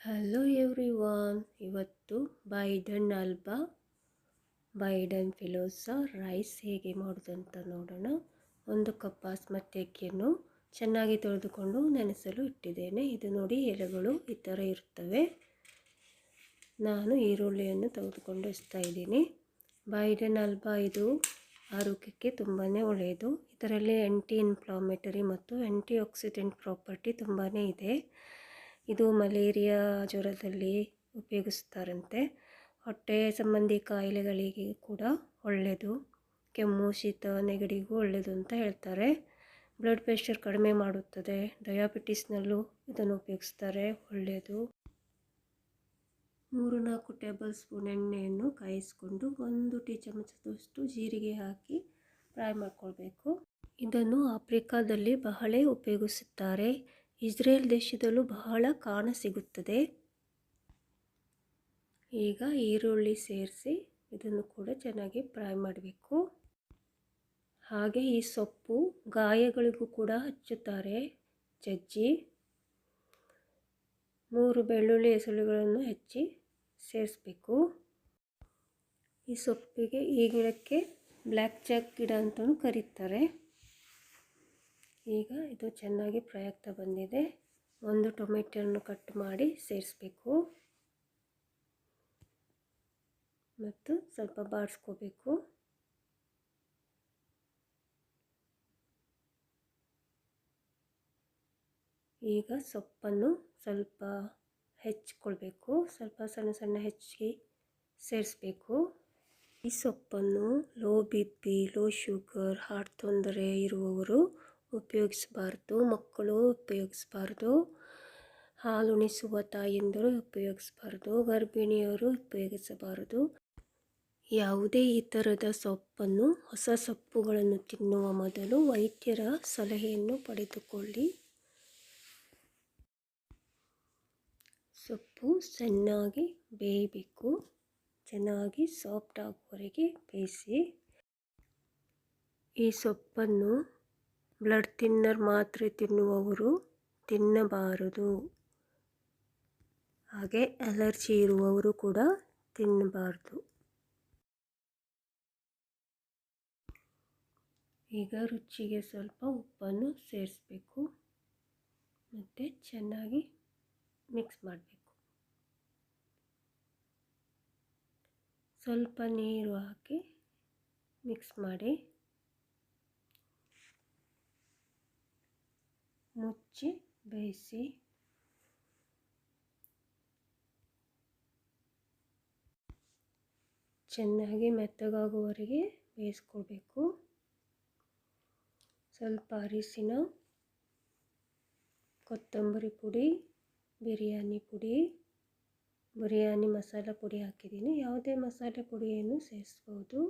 Hello everyone, ಇವತ್ತು Biden alba Biden ಫಿಲೋಸಾ rice ಹೇಗೆ ಮಾಡೋದಂತ ನೋಡೋಣ. 1 ಕಪ್ ಬಾಸ್ಮತಿ ಅಕ್ಕಿಯನ್ನು ಚೆನ್ನಾಗಿ ತೊಳೆದುಕೊಂಡು ನೆನೆಸಲು ಇಟ್ಟಿದ್ದೇನೆ. ಇದು ನೋಡಿ, ಎಲೆಗಳು ಈ ಥರ ಇರ್ತವೆ. ನಾನು ಈರುಳ್ಳಿಯನ್ನು ತೆಗೆದುಕೊಂಡು ಇಸ್ತಾ ಇದ್ದೀನಿ. ಬೈಡನ್ ಆಲ್ಬಾ ಇದು ಆರೋಗ್ಯಕ್ಕೆ ತುಂಬಾ ಒಳ್ಳೆಯದು. ಇದರಲ್ಲಿ ಆ್ಯಂಟಿ ಇನ್ಫ್ಲಾಮೇಟರಿ ಮತ್ತು ಆ್ಯಂಟಿ ಆಕ್ಸಿಡೆಂಟ್ ಪ್ರಾಪರ್ಟಿ ತುಂಬಾ ಇದೆ. ಇದು ಮಲೇರಿಯಾ ಜ್ವರದಲ್ಲಿ ಉಪಯೋಗಿಸ್ತಾರಂತೆ. ಹೊಟ್ಟೆ ಸಂಬಂಧಿ ಕಾಯಿಲೆಗಳಿಗೆ ಕೂಡ ಒಳ್ಳೆಯದು. ಕೆಮ್ಮು, ಶೀತ, ನೆಗಡಿಗೂ ಒಳ್ಳೆಯದು ಅಂತ ಹೇಳ್ತಾರೆ. ಬ್ಲಡ್ ಪ್ರೆಷರ್ ಕಡಿಮೆ ಮಾಡುತ್ತದೆ. ಡಯಾಬಿಟಿಸ್ನಲ್ಲೂ ಇದನ್ನು ಉಪಯೋಗಿಸ್ತಾರೆ, ಒಳ್ಳೆಯದು. 3-4 ಟೇಬಲ್ ಸ್ಪೂನ್ ಎಣ್ಣೆಯನ್ನು ಕಾಯಿಸಿಕೊಂಡು 1 ಟೀ ಚಮಚದಷ್ಟು ಜೀರಿಗೆ ಹಾಕಿ ಫ್ರೈ ಮಾಡ್ಕೊಳ್ಬೇಕು. ಇದನ್ನು ಆಫ್ರಿಕಾದಲ್ಲಿ ಬಹಳ ಉಪಯೋಗಿಸುತ್ತಾರೆ. ಇಸ್ರೇಲ್ ದೇಶದಲ್ಲೂ ಬಹಳ ಕಾಣಸಿಗುತ್ತದೆ. ಈಗ ಈರುಳ್ಳಿ ಸೇರಿಸಿ ಇದನ್ನು ಕೂಡ ಚೆನ್ನಾಗಿ ಫ್ರೈ ಮಾಡಬೇಕು. ಹಾಗೆ ಈ ಸೊಪ್ಪು ಗಾಯಗಳಿಗೂ ಕೂಡ ಹಚ್ಚುತ್ತಾರೆ ಜಜ್ಜಿ. 3 ಬೆಳ್ಳುಳ್ಳಿ ಎಸಳುಗಳನ್ನು ಹೆಚ್ಚಿ ಸೇರಿಸಬೇಕು. ಈ ಸೊಪ್ಪಿಗೆ, ಈ ಗಿಡಕ್ಕೆ ಬ್ಲ್ಯಾಕ್ ಜಾಕ್ ಗಿಡ ಅಂತಲೂ ಕರೀತಾರೆ. ಈಗ ಇದು ಚೆನ್ನಾಗಿ ಫ್ರೈ ಆಗ್ತಾ ಬಂದಿದೆ. 1 ಟೊಮೆಟೊವನ್ನು ಕಟ್ ಮಾಡಿ ಸೇರಿಸಬೇಕು ಮತ್ತು ಸ್ವಲ್ಪ ಬಾಡಿಸ್ಕೋಬೇಕು. ಈಗ ಸೊಪ್ಪನ್ನು ಸ್ವಲ್ಪ ಹೆಚ್ಚಿಕೊಳ್ಬೇಕು. ಸ್ವಲ್ಪ ಸಣ್ಣ ಸಣ್ಣ ಹೆಚ್ಚಿ ಸೇರಿಸಬೇಕು. ಈ ಸೊಪ್ಪನ್ನು low BP, low sugar, heart ತೊಂದರೆ ಇರುವವರು ಉಪಯೋಗಿಸಬಾರ್ದು. ಮಕ್ಕಳು ಉಪಯೋಗಿಸಬಾರ್ದು. ಹಾಲುಣಿಸುವ ತಾಯಂದಿರು ಉಪಯೋಗಿಸಬಾರ್ದು. ಗರ್ಭಿಣಿಯರು ಉಪಯೋಗಿಸಬಾರದು. ಯಾವುದೇ ಈ ಥರದ ಸೊಪ್ಪನ್ನು, ಹೊಸ ಸೊಪ್ಪುಗಳನ್ನು ತಿನ್ನುವ ಮೊದಲು ವೈದ್ಯರ ಸಲಹೆಯನ್ನು ಪಡೆದುಕೊಳ್ಳಿ. ಸೊಪ್ಪು ಚೆನ್ನಾಗಿ ಬೇಯಬೇಕು. ಚೆನ್ನಾಗಿ ಸಾಫ್ಟ್ ಆಗುವವರೆಗೆ ಬೇಯಿಸಿ. ಈ ಸೊಪ್ಪನ್ನು ಬ್ಲಡ್ ಥಿನ್ನರ್ ಮಾತ್ರೆ ತಿನ್ನುವವರು ತಿನ್ನಬಾರದು. ಹಾಗೆ ಅಲರ್ಜಿ ಇರುವವರು ಕೂಡ ತಿನ್ನಬಾರ್ದು. ಈಗ ರುಚಿಗೆ ಸ್ವಲ್ಪ ಉಪ್ಪನ್ನು ಸೇರಿಸಬೇಕು ಮತ್ತು ಚೆನ್ನಾಗಿ ಮಿಕ್ಸ್ ಮಾಡಬೇಕು. ಸ್ವಲ್ಪ ನೀರು ಹಾಕಿ ಮಿಕ್ಸ್ ಮಾಡಿ ಮುಚ್ಚಿ ಬೇಯಿಸಿ. ಚೆನ್ನಾಗಿ ಮೆತ್ತಗಾಗುವವರೆಗೆ ಬೇಯಿಸ್ಕೊಳ್ಬೇಕು. ಸ್ವಲ್ಪ ಅರಿಶಿನ, ಕೊತ್ತಂಬರಿ ಪುಡಿ, ಬಿರಿಯಾನಿ ಪುಡಿ, ಬಿರಿಯಾನಿ ಮಸಾಲ ಪುಡಿ ಹಾಕಿದ್ದೀನಿ. ಯಾವುದೇ ಮಸಾಲೆ ಪುಡಿಯನ್ನು ಸೇರಿಸ್ಬೋದು.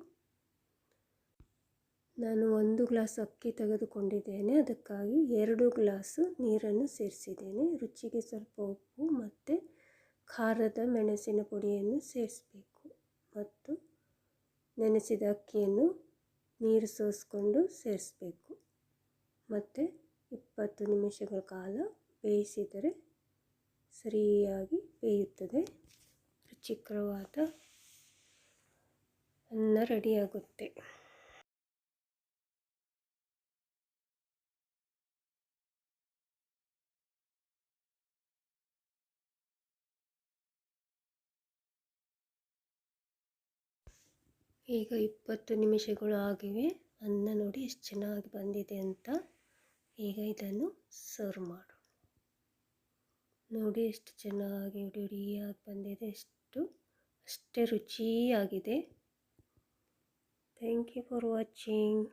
ನಾನು 1 ಗ್ಲಾಸ್ ಅಕ್ಕಿ ತೆಗೆದುಕೊಂಡಿದ್ದೇನೆ. ಅದಕ್ಕಾಗಿ 2 ಗ್ಲಾಸ್ ನೀರನ್ನು ಸೇರಿಸಿದ್ದೇನೆ. ರುಚಿಗೆ ಸ್ವಲ್ಪ ಉಪ್ಪು ಮತ್ತು ಖಾರದ ಮೆಣಸಿನ ಪುಡಿಯನ್ನು ಸೇರಿಸಬೇಕು. ಮತ್ತು ನೆನೆಸಿದ ಅಕ್ಕಿಯನ್ನು ನೀರು ಸೋಸಿಕೊಂಡು ಸೇರಿಸಬೇಕು. ಮತ್ತು 20 ನಿಮಿಷಗಳ ಕಾಲ ಬೇಯಿಸಿದರೆ ಸರಿಯಾಗಿ ಬೇಯುತ್ತದೆ. ರುಚಿಕರವಾದ ಅನ್ನ ರೆಡಿಯಾಗುತ್ತೆ. ಈಗ 20 ನಿಮಿಷಗಳು ಆಗಿವೆ. ಅನ್ನ ನೋಡಿ ಎಷ್ಟು ಚೆನ್ನಾಗಿ ಬಂದಿದೆ ಅಂತ. ಈಗ ಇದನ್ನು ಸರ್ವ್ ಮಾಡು. ನೋಡಿ ಎಷ್ಟು ಚೆನ್ನಾಗಿ ಉಡಿ-ಉಡಿಯಾಗಿ ಬಂದಿದೆ. ಅಷ್ಟೇ ರುಚಿಯಾಗಿದೆ. Thank you for watching.